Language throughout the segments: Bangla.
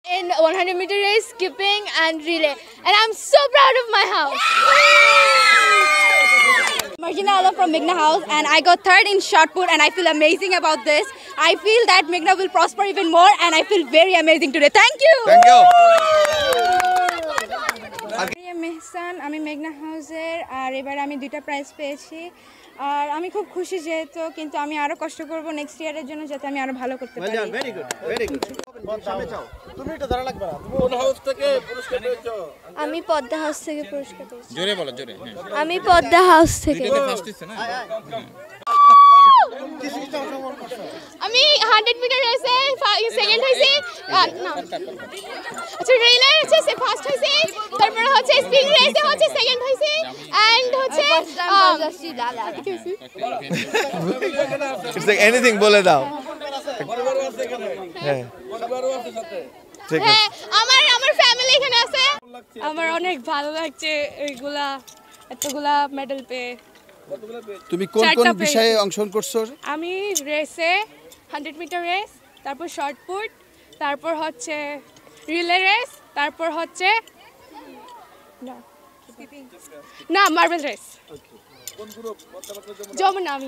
in 100-meter race, skipping and relay. And I'm so proud of my house. Margina Alam from Meghna House, and I got third in shot put, and I feel amazing about this. I feel that Meghna will prosper even more, and I feel very amazing today. Thank you. Thank you. Mehsan, আমি মেঘনা হাউসের, আর এবারে আমি 2টা প্রাইজ পেয়েছি। আর আমি খুব খুশি যেহেতু, কিন্তু আমি আরো কষ্ট করব নেক্সট ইয়ারের জন্য, যাতে আমি আরো ভালো করতে পারি। Very good, very good. তুমি এটা ধরা লাগবে না। তুমি কোন হাউস থেকে পুরস্কার পেয়েছো? আমি পদ্মা হাউস থেকে পুরস্কার পেয়েছি। জোরে বলো, জোরে। আমি পদ্মা হাউস থেকে। ফার্স্ট হইছে না? আমি 100-meter রেসে সেকেন্ড হইছি। না, আচ্ছা রিলে হচ্ছে ফার্স্ট হইছি, তারপর হচ্ছে স্পিড রেসে হচ্ছে সেকেন্ড হইছি, এন্ড হচ্ছে ইটস লাইক এনিথিং বলে দাও। হ্যাঁ, ঠিক আছে। আমার ফ্যামিলি এখানে আছে। আমার অনেক ভালো লাগছে এইগুলা এতগুলা মেডেল পেয়ে। তুমি কোন কোন বিষয়ে অংশগ্রহণ করছো? আমি রেসে 100-মিটার রেস, তারপর শর্ট পুট, তারপর হচ্ছে রিলে রেস, তারপর হচ্ছে না মার্বেল রেস। যমুনা। আমি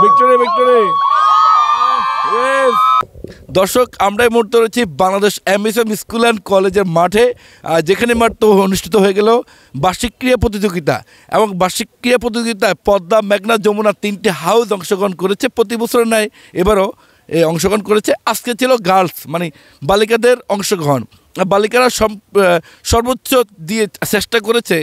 ভিক্টরি, ভিক্টরি। দর্শক, আমরা এই মুহূর্তে রয়েছি বাংলাদেশ এমএসএম স্কুল অ্যান্ড কলেজের মাঠে, যেখানে মাত্র অনুষ্ঠিত হয়ে গেল বার্ষিক ক্রীড়া প্রতিযোগিতা। এবং বার্ষিক ক্রীড়া প্রতিযোগিতায় পদ্মা, মেঘনা, যমুনা 3টি হাউস অংশগ্রহণ করেছে। প্রতি বছরের ন্যায় এবারও অংশগ্রহণ করেছে। আজকে ছিল গার্লস মানে বালিকাদের অংশগ্রহণ। বালিকারা সর্বোচ্চ দিয়ে চেষ্টা করেছে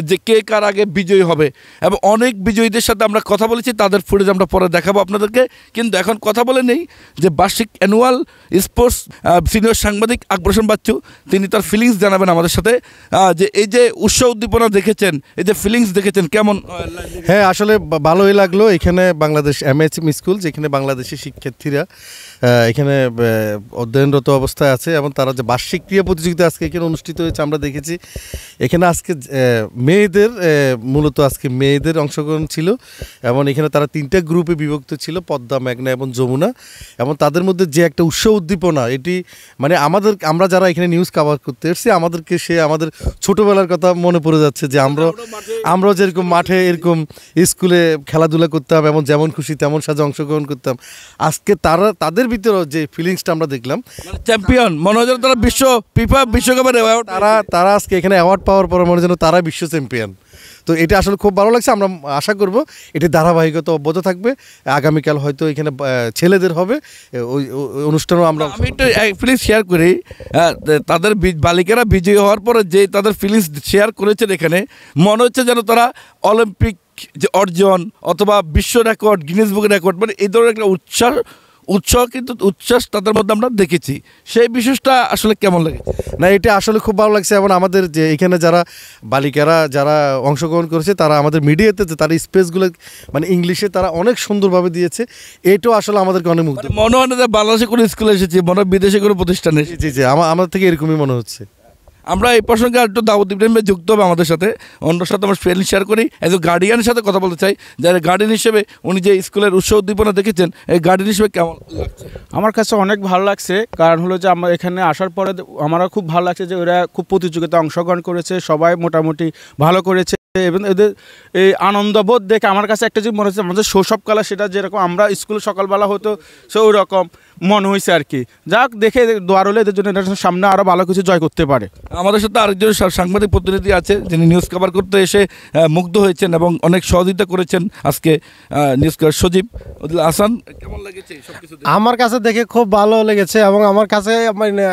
যে কে কার আগে বিজয়ী হবে, এবং অনেক বিজয়ীদের সাথে আমরা কথা বলেছি, তাদের ফুটেজ আমরা পরে দেখাবো আপনাদেরকে। কিন্তু এখন কথা বলে নেই যে বার্ষিক অ্যানুয়াল স্পোর্টস সিনিয়র সাংবাদিক আকবর হোসেন বাচ্চু, তিনি তার ফিলিংস জানাবেন আমাদের সাথে, যে এই যে উৎসাহ উদ্দীপনা দেখেছেন, এই যে ফিলিংস দেখেছেন, কেমন? হ্যাঁ, আসলে ভালোই লাগলো। এখানে বাংলাদেশ এমএসএম স্কুল, যেখানে বাংলাদেশি শিক্ষার্থীরা এখানে অধ্যয়নরত অবস্থায় আছে, এবং তারা যে বার্ষিক ক্রীড়া প্রতিযোগিতা আজকে এখানে অনুষ্ঠিত হয়েছে আমরা দেখেছি। এখানে আজকে মেয়েদের মূলত আজকে মেয়েদের অংশগ্রহণ ছিল, এবং এখানে তারা 3টা গ্রুপে বিভক্ত ছিল, পদ্মা, মেঘনা এবং যমুনা। এবং তাদের মধ্যে যে একটা উৎসাহ উদ্দীপনা, এটি মানে আমরা যারা এখানে নিউজ কভার করতে এসেছি, আমাদেরকে আমাদের ছোটোবেলার কথা মনে পড়ে যাচ্ছে, যে আমরা যেরকম মাঠে এরকম স্কুলে খেলাধুলা করতাম, এবং যেমন খুশি তেমন সাজে অংশগ্রহণ করতাম। আজকে তাদের ভিতরে যে ফিলিংসটা আমরা দেখলাম, চ্যাম্পিয়ন মনে হয় তারা বিশ্বকাপের তারা আজকে এখানে অ্যাওয়ার্ড পাওয়ার পরে মনে যেন তারা বিশ্ব চ্যাম্পিয়ন। তো এটা আসলে খুব ভালো লাগছে। আমরা আশা করব এটি ধারাবাহিকতা অব্যাহত থাকবে। আগামীকাল হয়তো এখানে ছেলেদের হবে ওই অনুষ্ঠানও আমরা। আমি একটু ফিলিংস শেয়ার করি। তাদের বালিকারা বিজয়ী হওয়ার পরে যে তাদের ফিলিংস শেয়ার করেছেন, এখানে মনে হচ্ছে যেন তারা অলিম্পিক যে অর্জন অথবা বিশ্ব রেকর্ড, গিনেস বুক রেকর্ড, মানে এই ধরনের একটা উচ্ছ্বাস তাদের মধ্যে আমরা দেখেছি। সেই বিশেষটা আসলে কেমন লাগে? না, এটা আসলে খুব ভালো লাগছে। এবং আমাদের যে এখানে যারা বালিকারা যারা অংশগ্রহণ করেছে, তারা আমাদের মিডিয়াতে যে তারা স্পেসগুলো মানে ইংলিশে তারা অনেক সুন্দরভাবে দিয়েছে। এটাও আসলে আমাদেরকে অনেক মুগ্ধ। মনে হয় না যে বাংলাদেশে কোনো স্কুলে এসেছি, মনে হয় বিদেশে কোনো প্রতিষ্ঠানে। জি, আমার থেকে এরকমই মনে হচ্ছে। আমরা এই প্রসঙ্গে একটু দাউদ ইব্রাহিম ভাই যুক্ত হবে আমাদের সাথে, অন্যর সাথে আমরা ফিলিং শেয়ার করি। এজ গার্ডিয়ানের সাথে কথা বলতে চাই, যারা গার্ডিয়ান হিসেবে উনি যে স্কুলের উৎসাহ উদ্দীপনা দেখেছেন, এই গার্ডিয়ান হিসেবে কেমন লাগছে? আমার কাছে অনেক ভালো লাগছে, কারণ হলো যে আমরা এখানে আসার পরে আমারও খুব ভালো লাগছে যে ওরা খুব প্রতিযোগিতায় অংশগ্রহণ করেছে, সবাই মোটামুটি ভালো করেছে। এবং এদের এই আনন্দবোধ দেখে আমার কাছে একটা যে মনে হচ্ছে আমাদের শৈশবকালে সেটা যেরকম আমরা স্কুলে সকালবেলা হতো, সে ওই রকম মনে হয়েছে আর কি। যাক, দেখে দোয়ার হলে এদের জন্য সামনে আরও ভালো কিছু জয় করতে পারে। আমাদের সাথে আরেকজন সাংবাদিক প্রতিনিধি আছে, যিনি নিউজ কভার করতে এসে মুগ্ধ হয়েছেন এবং অনেক সহযোগিতা করেছেন আজকে নিউজ কভার, সজীব হাসান। কেমন লেগেছে সবকিছু? আমার কাছে দেখে খুব ভালো লেগেছে, এবং আমার কাছে মানে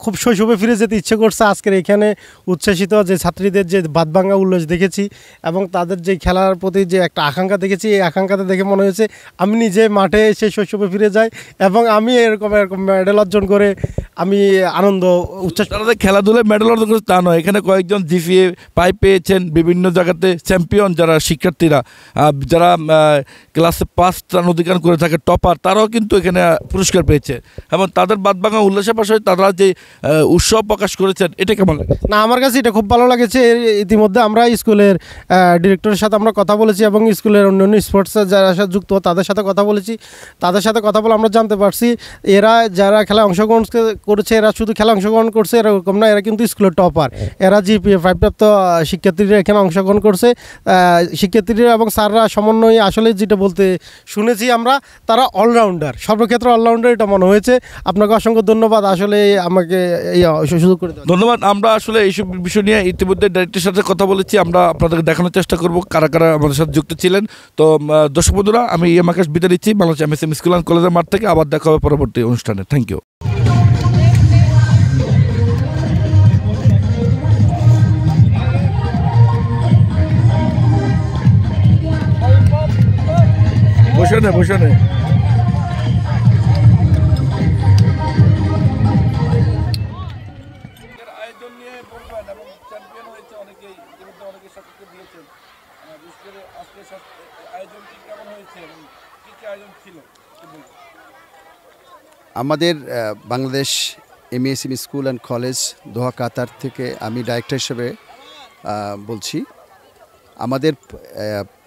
খুব শৈশবে ফিরে যেতে ইচ্ছে করছে। আজকের এখানে উচ্ছ্বাসিত যে ছাত্রীদের যে বাদভাঙ্গা উল্লাস দেখেছি, এবং তাদের যে খেলার প্রতি যে একটা আকাঙ্ক্ষা দেখেছি, এই আকাঙ্ক্ষাতে দেখে মনে হয়েছে আমি নিজে মাঠে এসে শৈশবে ফিরে যাই, এবং আমি এরকম মেডেল অর্জন করে আমি আনন্দ উচ্ছ্বাস। তারা যে খেলাধুলায় মেডেল অর্জন করেছে তা নয়, এখানে কয়েকজন জিপিএ পাই পেয়েছেন, বিভিন্ন জায়গাতে চ্যাম্পিয়ন যারা শিক্ষার্থীরা যারা ক্লাসে 5 স্থান অধিকার করে থাকে টপার, তারাও কিন্তু এখানে পুরস্কার পেয়েছে এবং তাদের বাদভাঙা উল্লাসের পাশাপাশি তারা যে উৎসব প্রকাশ করেছেন এটা কেমন লাগে? না, আমার কাছে এটা খুব ভালো লাগেছে। ইতিমধ্যে আমরা স্কুলের ডিরেক্টরের সাথে আমরা কথা বলেছি এবং স্কুলের অন্যান্য স্পোর্টসে যারা সাথে যুক্ত তাদের সাথে কথা বলেছি। তাদের সাথে কথা বলে আমরা জানতে পারছি এরা যারা খেলায় অংশগ্রহণ করেছে এরা শুধু খেলা অংশগ্রহণ করছে এরকম না, এরা কিন্তু স্কুলের টপার। এরা জিপিএ 5 প্রাপ্ত শিক্ষার্থীরা এখানে অংশগ্রহণ করছে। শিক্ষার্থীরা এবং স্যাররা সমন্বয়ে আসলে যেটা বলতে শুনেছি আমরা, তারা অলরাউন্ডার, সর্বক্ষেত্রে অলরাউন্ডার এটা মনে হয়েছে। আপনাকে অসংখ্য ধন্যবাদ আসলে আমাকে এই সুযোগ করে দেওয়ার। ধন্যবাদ। আমরা আসলে এইসব বিষয় নিয়ে ইতিমধ্যে ডাইরেক্টরের সাথে কথা বলেছি, আমরা আপনাদেরকে দেখানোর চেষ্টা করব কারা কারা আমাদের সাথে যুক্ত ছিলেন। তো দর্শক বন্ধুরা, আমি এম আকাশ বিদায় দিচ্ছি বাংলাদেশ এমএসএম স্কুল অ্যান্ড কলেজের মাঠ থেকে। আবার দেখা হবে পরবর্তী অনুষ্ঠানে। Thank you. বসে নে। আমাদের Bangladesh MSM school and college Doha Qatar থেকে আমি ডাইরেক্টর হিসেবে বলছি। আমাদের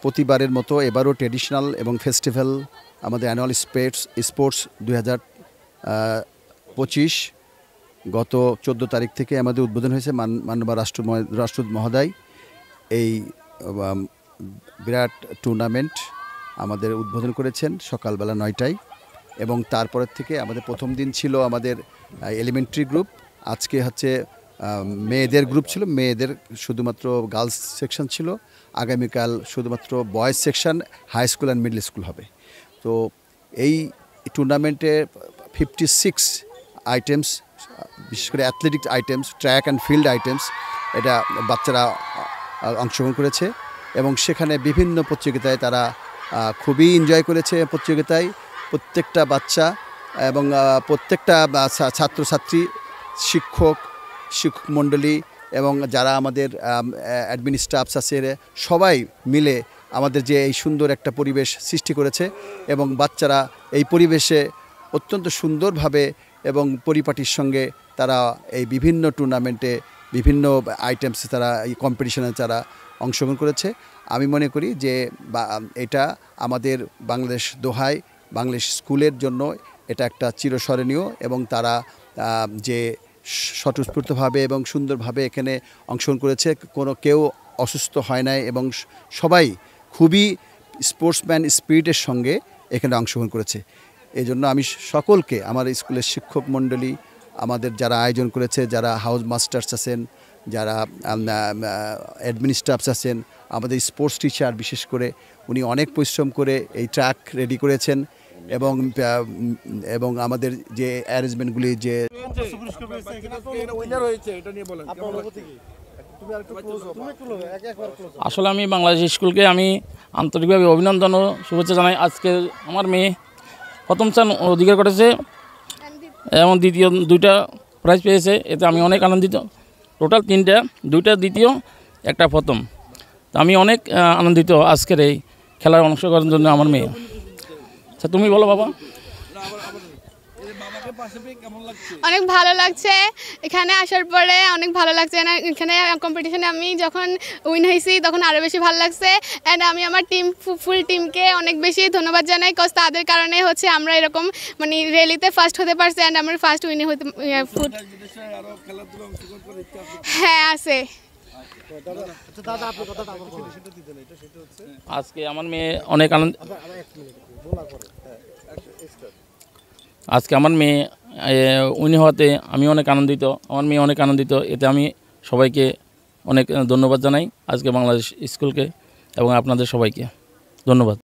প্রতিবারের মতো এবারও ট্রেডিশনাল এবং ফেস্টিভ্যাল আমাদের অ্যানুয়াল স্পোর্টস 2025 গত 14 তারিখ থেকে আমাদের উদ্বোধন হয়েছে। মাননীয় রাষ্ট্র মহোদয় এই বিরাট টুর্নামেন্ট আমাদের উদ্বোধন করেছেন সকালবেলা 9টায় এবং তারপরের থেকে আমাদের প্রথম দিন ছিল আমাদের এলিমেন্টারি গ্রুপ, আজকে হচ্ছে মেয়েদের গ্রুপ ছিল, মেয়েদের শুধুমাত্র গার্লস সেকশন ছিল, আগামীকাল শুধুমাত্র boys section high school and middle school হবে। তো এই টুর্নামেন্টে 56 আইটেমস, বিশেষ করে athletic items, track and field items, এটা বাচ্চারা অংশগ্রহণ করেছে এবং সেখানে বিভিন্ন প্রতিযোগিতায় তারা খুবই এনজয় করেছে। প্রতিযোগিতায় প্রত্যেকটা বাচ্চা এবং প্রত্যেকটা ছাত্রছাত্রী, শিক্ষক মণ্ডলী এবং যারা আমাদের অ্যাডমিন স্টাফস আছে সবাই মিলে আমাদের যে এই সুন্দর একটা পরিবেশ সৃষ্টি করেছে এবং বাচ্চারা এই পরিবেশে অত্যন্ত সুন্দরভাবে এবং পরিপাটির সঙ্গে তারা এই বিভিন্ন টুর্নামেন্টে বিভিন্ন আইটেমসে তারা এই কম্পিটিশনে তারা অংশগ্রহণ করেছে। আমি মনে করি যে এটা আমাদের বাংলাদেশ দোহায় বাংলাদেশ স্কুলের জন্য এটা একটা চিরস্মরণীয় এবং তারা যে স্বতঃস্ফূর্তভাবে এবং সুন্দরভাবে এখানে অংশগ্রহণ করেছে, কেউ অসুস্থ হয় নাই এবং সবাই খুবই স্পোর্টসম্যান স্পিরিটের সঙ্গে এখানে অংশগ্রহণ করেছে। এই জন্য আমি সকলকে, আমার স্কুলের শিক্ষক মণ্ডলী, আমাদের যারা আয়োজন করেছে, যারা হাউস মাস্টার্স আছেন, যারা অ্যাডমিন স্টাফস আছেন, আমাদের স্পোর্টস টিচার বিশেষ করে উনি অনেক পরিশ্রম করে এই ট্র্যাক রেডি করেছেন এবং আমাদের যে অ্যারেঞ্জমেন্টগুলি যে আসলে আমি বাংলাদেশ স্কুলকে আমি আন্তরিকভাবে অভিনন্দন ও শুভেচ্ছা জানাই। আজকে আমার মেয়ে প্রথম স্থান অধিকার করেছে এবং দ্বিতীয় 2টা প্রাইজ পেয়েছে, এতে আমি অনেক আনন্দিত। টোটাল 3টা, 2টা দ্বিতীয়, 1টা প্রথম। তো আমি অনেক আনন্দিত আজকের এই খেলায় অংশগ্রহণের জন্য আমার মেয়ে। আচ্ছা, তুমি বলো বাবা। অনেক ভালো লাগছে এখানে আসার পরে, অনেক ভালো লাগছে। এখানে কম্পিটিশনে আমি যখন উইন হয়েছি তখন আরও বেশি ভালো লাগছে। অ্যান্ড আমি আমার ফুল টিমকে অনেক বেশি ধন্যবাদ জানাই, কজ তাদের কারণে হচ্ছে আমরা এরকম মানে র্যালিতে ফার্স্ট হতে পারছি অ্যান্ড আমার ফার্স্ট উইনে হতে হ্যাঁ আছে। আজকে আমার মেয়ে অনেক আনন্দ, আজকে আমার মেয়ে উইন হওয়াতে আমি অনেক আনন্দিত, আমার মেয়ে অনেক আনন্দিত। এতে আমি সবাইকে অনেক ধন্যবাদ জানাই, আজকে বাংলাদেশ স্কুলকে এবং আপনাদের সবাইকে ধন্যবাদ।